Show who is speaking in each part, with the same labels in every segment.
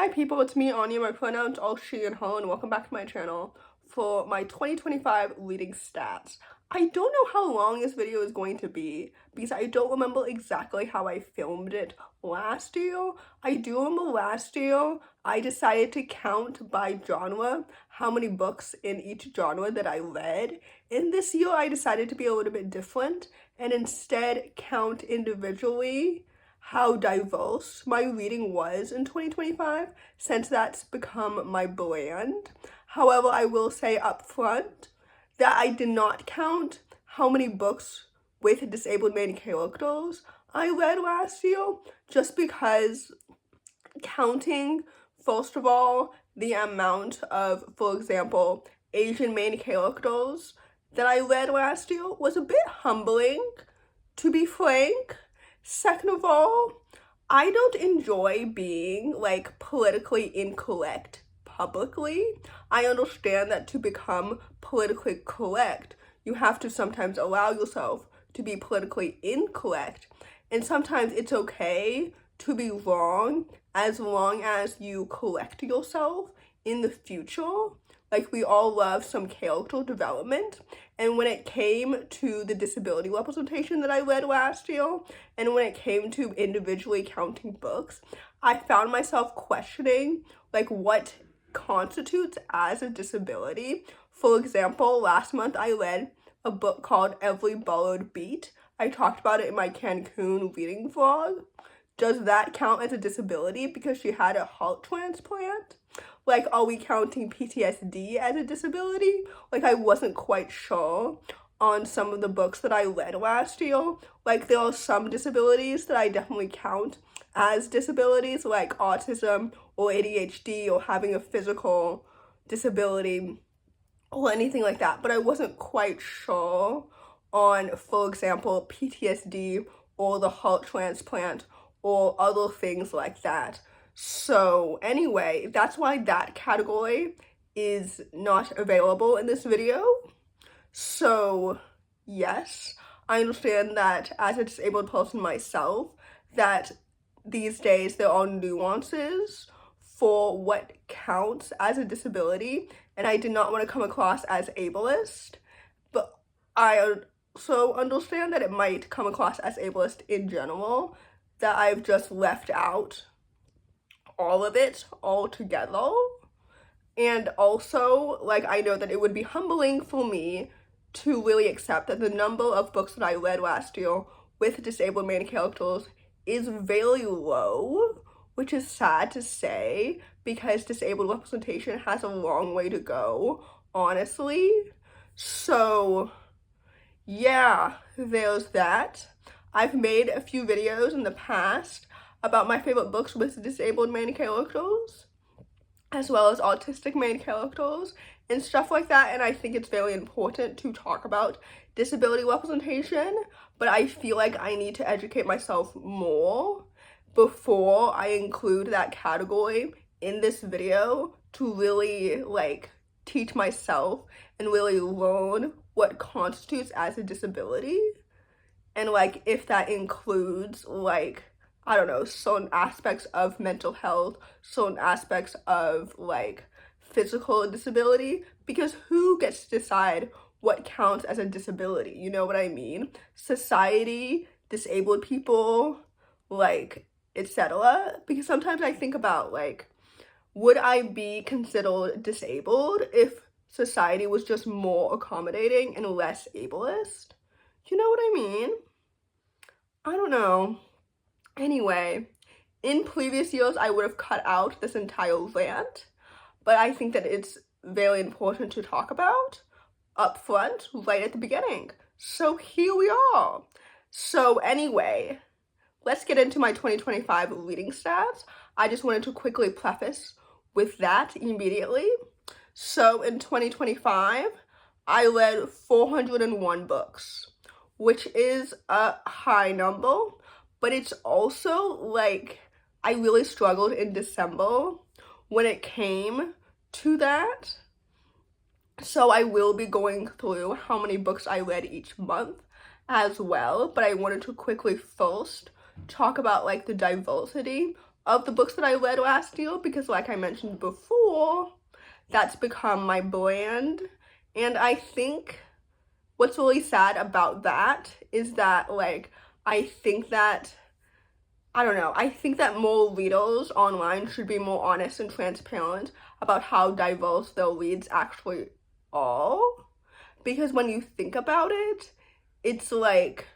Speaker 1: Hi people, it's me, Anja. My pronouns all she and her, and welcome back to my channel for my 2025 reading stats. I don't know how long this video is going to be because I don't remember exactly how I filmed it last year. I do remember last year I decided to count by genre how many books in each genre that I read. And this year I decided to be a little bit different and instead count individually how diverse my reading was in 2025, since that's become my brand. However, I will say up front that I did not count how many books with disabled main characters I read last year, just because counting, first of all, the amount of, for example, Asian main characters that I read last year was a bit humbling, to be frank. Second of all, I don't enjoy being like politically incorrect publicly. I understand that to become politically correct, you have to sometimes allow yourself to be politically incorrect. And sometimes it's okay to be wrong as long as you correct yourself in the future. Like, we all love some character development. And when it came to the disability representation that I read last year, and when it came to individually counting books, I found myself questioning like what constitutes as a disability. For example, last month I read a book called Every Borrowed Beat. I talked about it in my Cancun reading vlog. Does that count as a disability because she had a heart transplant? Like, are we counting PTSD as a disability? Like, I wasn't quite sure on some of the books that I read last year. Like, there are some disabilities that I definitely count as disabilities, like autism or ADHD or having a physical disability or anything like that. But I wasn't quite sure on, for example, PTSD or the heart transplant or other things like that. So anyway, that's why that category is not available in this video. So yes, I understand that as a disabled person myself, that these days there are nuances for what counts as a disability, and I did not want to come across as ableist, but I also understand that it might come across as ableist in general, that I've just left out all of it altogether. And also, like, I know that it would be humbling for me to really accept that the number of books that I read last year with disabled main characters is very low, which is sad to say because disabled representation has a long way to go, honestly. So yeah, there's that. I've made a few videos in the past about my favorite books with disabled main characters, as well as autistic main characters and stuff like that, and I think it's very important to talk about disability representation, but I feel like I need to educate myself more before I include that category in this video to really like teach myself and really learn what constitutes as a disability, and like if that includes like, I don't know, certain aspects of mental health, certain aspects of like physical disability, because who gets to decide what counts as a disability? You know what I mean? Society, disabled people, like, etc. Because sometimes I think about like, would I be considered disabled if society was just more accommodating and less ableist? You know what I mean? I don't know. Anyway, in previous years, I would have cut out this entire rant, but I think that it's very important to talk about up front, right at the beginning. So here we are. So anyway, let's get into my 2025 reading stats. I just wanted to quickly preface with that immediately. So in 2025, I read 401 books, which is a high number, but it's also like I really struggled in December when it came to that. So I will be going through how many books I read each month as well, but I wanted to quickly first talk about like the diversity of the books that I read last year, because like I mentioned before, that's become my brand. And I think what's really sad about that is that, like, I think that, I don't know, I think that more readers online should be more honest and transparent about how diverse their reads actually are. Because when you think about it, it's like,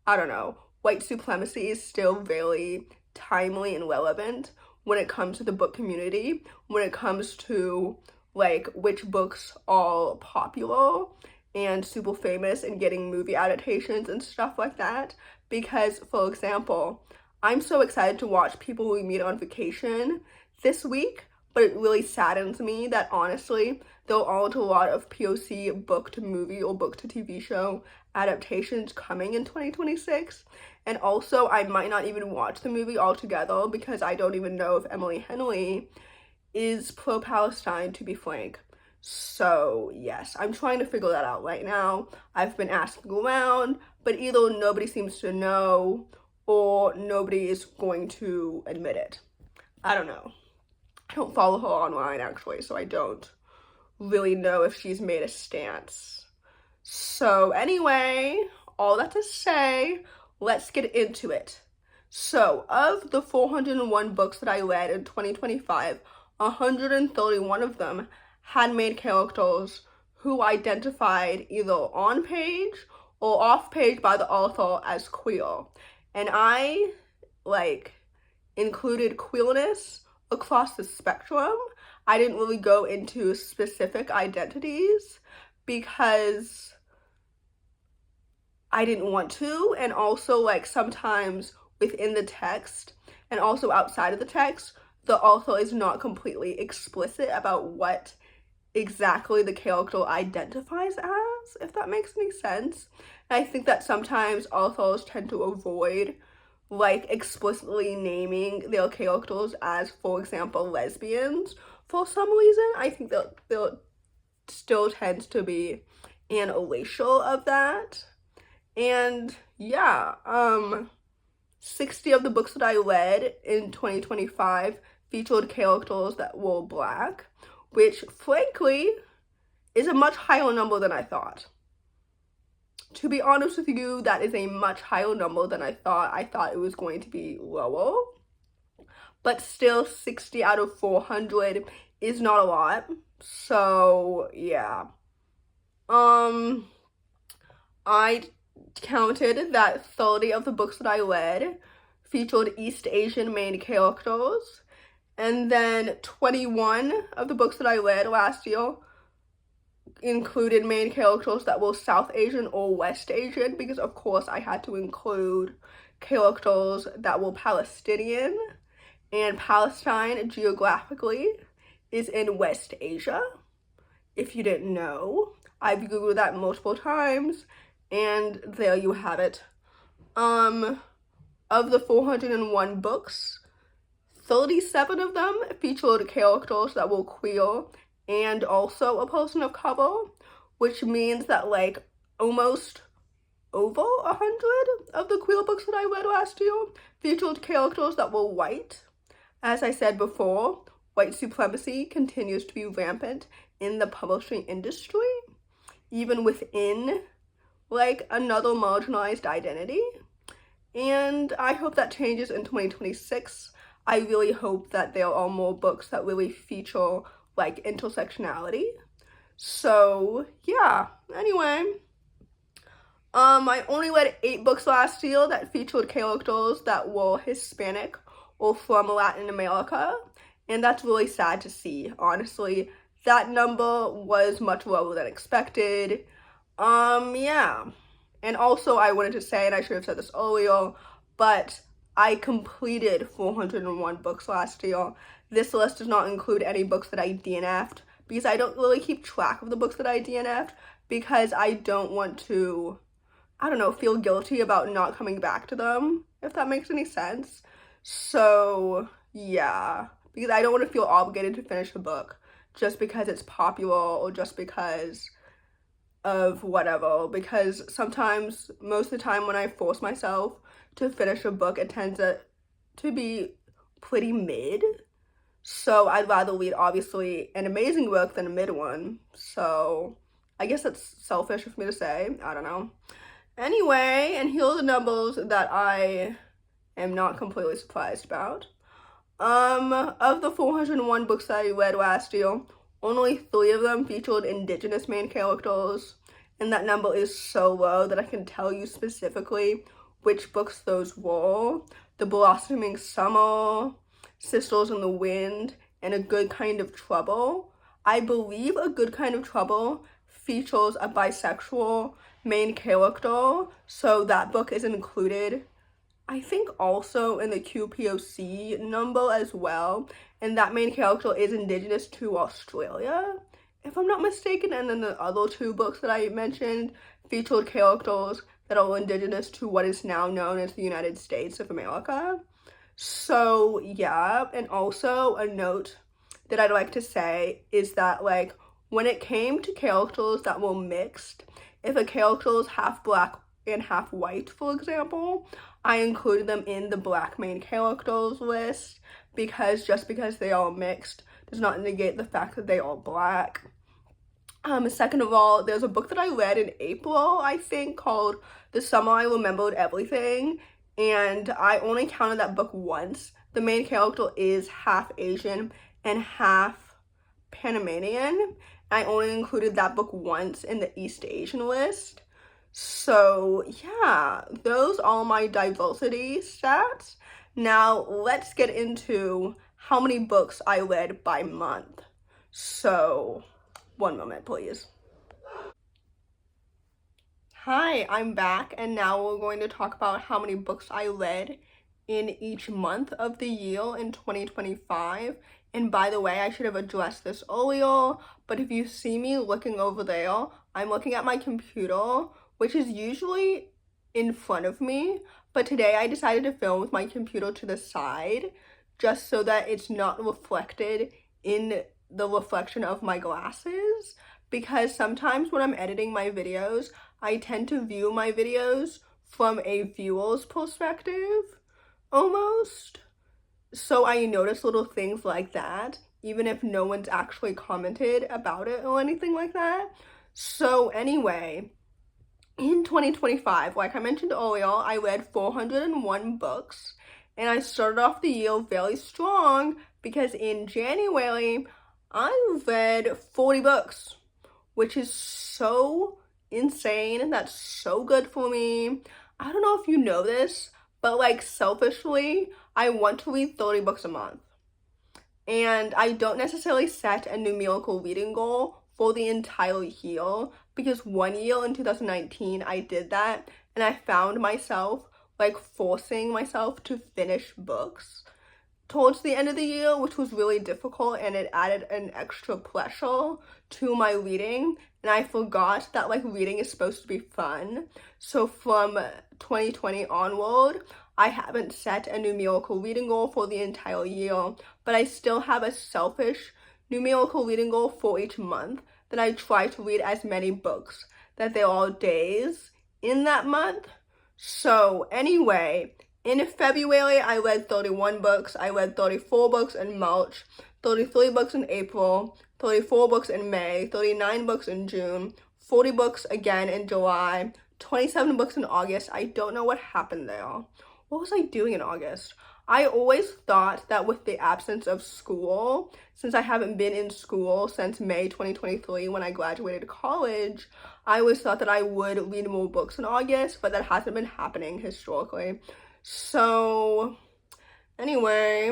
Speaker 1: I don't know, white supremacy is still very timely and relevant when it comes to the book community, when it comes to like which books are popular and super famous and getting movie adaptations and stuff like that. Because, for example, I'm so excited to watch People We Meet on Vacation this week, but it really saddens me that honestly, there aren't a lot of POC book to movie or book to TV show adaptations coming in 2026. And also, I might not even watch the movie altogether because I don't even know if Emily Henley is pro-Palestine, to be frank. So yes, I'm trying to figure that out right now. I've been asking around, but either nobody seems to know or nobody is going to admit it. I don't know. I don't follow her online actually, so I don't really know if she's made a stance. So anyway, all that to say, let's get into it. So of the 401 books that I read in 2025, 131 of them had main characters who identified either on page or off page by the author as queer. And I, like, included queerness across the spectrum. I didn't really go into specific identities because I didn't want to, and also like sometimes within the text and also outside of the text, the author is not completely explicit about what exactly the character identifies as, if that makes any sense. And I think that sometimes authors tend to avoid like explicitly naming their characters as, for example, lesbians for some reason. I think that there still tends to be an erasure of that. And yeah, 60 of the books that I read in 2025 featured characters that were Black, which frankly is a much higher number than I thought. To be honest with you, that is a much higher number than I thought. I thought it was going to be lower, but still 60 out of 400 is not a lot. So yeah, I counted that 30 of the books that I read featured East Asian main characters, and then 21 of the books that I read last year included main characters that were South Asian or West Asian, because of course I had to include characters that were Palestinian, and Palestine geographically is in West Asia. If you didn't know, I've googled that multiple times, and there you have it. Of the 401 books, 37 of them featured characters that were queer and also a person of color, which means that like almost over 100 of the queer books that I read last year featured characters that were white. As I said before, white supremacy continues to be rampant in the publishing industry, even within like another marginalized identity. And I hope that changes in 2026. I really hope that there are more books that really feature like intersectionality. So yeah, anyway, I only read 8 books last year that featured characters that were Hispanic or from Latin America, and that's really sad to see, honestly. That number was much lower than expected. Yeah. And also I wanted to say, and I should have said this earlier, but I completed 401 books last year. This list does not include any books that I DNF'd, because I don't really keep track of the books that I DNF'd, because I don't want to, I don't know, feel guilty about not coming back to them, if that makes any sense. So yeah, because I don't want to feel obligated to finish a book just because it's popular or just because of whatever, because sometimes, most of the time when I force myself to finish a book, it tends to be pretty mid. So I'd rather read, obviously, an amazing book than a mid one. So I guess that's selfish of me to say. I don't know. Anyway, and here are the numbers that I am not completely surprised about. Of the 401 books that I read last year, only 3 of them featured Indigenous main characters, and that number is so low that I can tell you specifically which books those were. The Blossoming Summer, Sisters in the Wind, and A Good Kind of Trouble. I believe A Good Kind of Trouble features a bisexual main character, so that book is included, I think, also in the QPOC number as well, and that main character is Indigenous to Australia, if I'm not mistaken, and then the other 2 books that I mentioned featured characters that are Indigenous to what is now known as the United States of America. So yeah, and also a note that I'd like to say is that, like, when it came to characters that were mixed, if a character is half black and half white, for example, I included them in the black main characters list, because just because they are mixed does not negate the fact that they are black. Second of all, there's a book that I read in April, I think, called The Summer I Remembered Everything, and I only counted that book once. The main character is half Asian and half Panamanian. I only included that book once in the East Asian list. So yeah, those are my diversity stats. Now let's get into how many books I read by month. So, one moment, please. Hi, I'm back, and now we're going to talk about how many books I read in each month of the year in 2025. And by the way, I should have addressed this earlier, but if you see me looking over there, I'm looking at my computer, which is usually in front of me, but today I decided to film with my computer to the side, just so that it's not reflected in the reflection of my glasses, because sometimes when I'm editing my videos, I tend to view my videos from a viewer's perspective, almost. So I notice little things like that, even if no one's actually commented about it or anything like that. So anyway, in 2025, like I mentioned earlier, I read 401 books, and I started off the year very strong because in January, I read 40 books, which is so insane. That's so good for me. I don't know if you know this, but like selfishly, I want to read 30 books a month. And I don't necessarily set a numerical reading goal for the entire year, because one year in 2019 I did that, and I found myself like forcing myself to finish books towards the end of the year, which was really difficult, and it added an extra pressure to my reading, and I forgot that like reading is supposed to be fun. So from 2020 onward, I haven't set a numerical reading goal for the entire year, but I still have a selfish numerical reading goal for each month, that I try to read as many books that there are days in that month. So anyway, in February, I read 31 books. I read 34 books in March, 33 books in April, 34 books in May, 39 books in June, 40 books again in July, 27 books in August. I don't know what happened there. What was I doing in August? I always thought that with the absence of school, since I haven't been in school since May 2023 when I graduated college, I always thought that I would read more books in August, but that hasn't been happening historically. So anyway,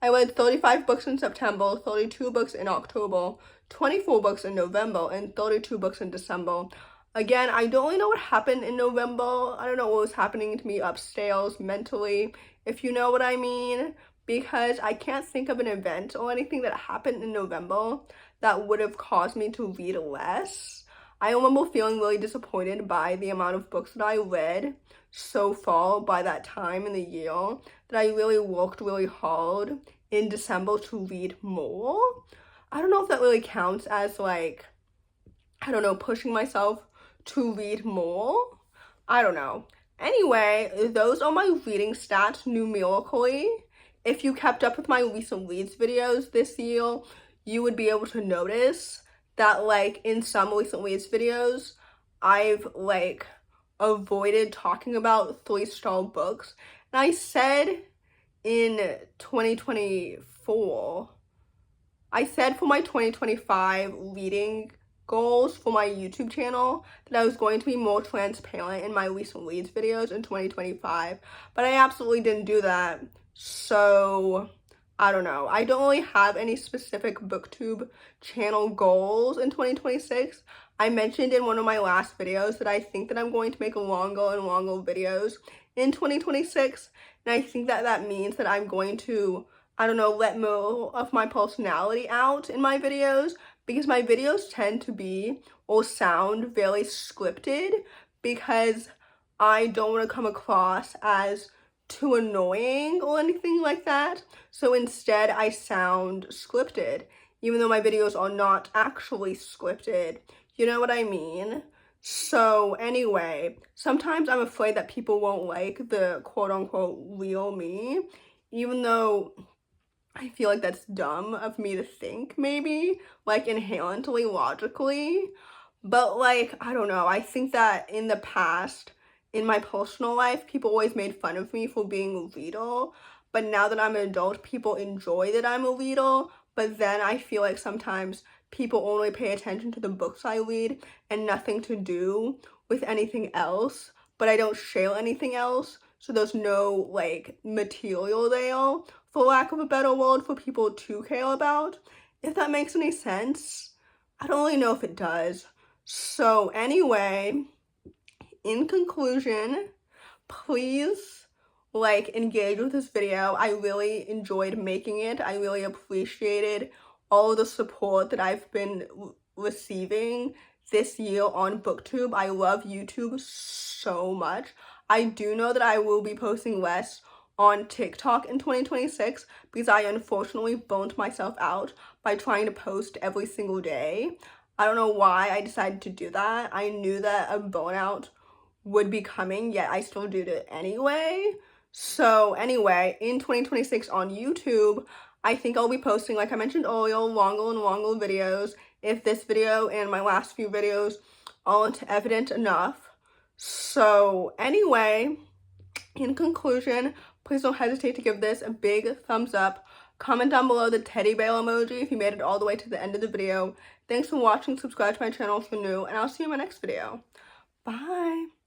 Speaker 1: I read 35 books in September, 32 books in October, 24 books in November, and 32 books in December. Again, I don't really know what happened in November. I don't know what was happening to me upstairs mentally, if you know what I mean, because I can't think of an event or anything that happened in November that would have caused me to read less. I remember feeling really disappointed by the amount of books that I read so far by that time in the year, that I really worked really hard in December to read more. I don't know if that really counts as like, I don't know, pushing myself to read more. I don't know. Anyway, those are my reading stats numerically if you kept up with my recent reads videos this year, you would be able to notice that like in some recent reads videos, I've like avoided talking about 3-star books. And I said in 2024, I said for my 2025 reading goals for my YouTube channel that I was going to be more transparent in my recent reads videos in 2025, but I absolutely didn't do that. So I don't know. I don't really have any specific booktube channel goals in 2026. I mentioned in one of my last videos that I think that I'm going to make longer and longer videos in 2026, and I think that that means that I'm going to, I don't know, let more of my personality out in my videos, because my videos tend to be or sound very scripted because I don't want to come across as too annoying or anything like that. So instead I sound scripted, even though my videos are not actually scripted. You know what I mean? So anyway, sometimes I'm afraid that people won't like the quote-unquote real me, even though I feel like that's dumb of me to think, maybe, like inherently logically. But like, I don't know, I think that in the past, in my personal life, people always made fun of me for being a reader. But now that I'm an adult, people enjoy that I'm a reader. But then I feel like sometimes people only pay attention to the books I read and nothing to do with anything else. But I don't share anything else. So there's no like material there, for lack of a better word, for people to care about. If that makes any sense. I don't really know if it does. So anyway, in conclusion, please like engage with this video. I really enjoyed making it. I really appreciated all the support that I've been receiving this year on BookTube. I love YouTube so much. I do know that I will be posting less on TikTok in 2026 because I unfortunately burnt myself out by trying to post every single day. I don't know why I decided to do that. I knew that a burnout would be coming, yet I still did it anyway. So anyway, in 2026 on YouTube, I think I'll be posting, like I mentioned earlier, longer and longer videos if this video and my last few videos aren't evident enough. So anyway, in conclusion, please don't hesitate to give this a big thumbs up. Comment down below the teddy bear emoji if you made it all the way to the end of the video. Thanks for watching. Subscribe to my channel if you're new, and I'll see you in my next video. Bye!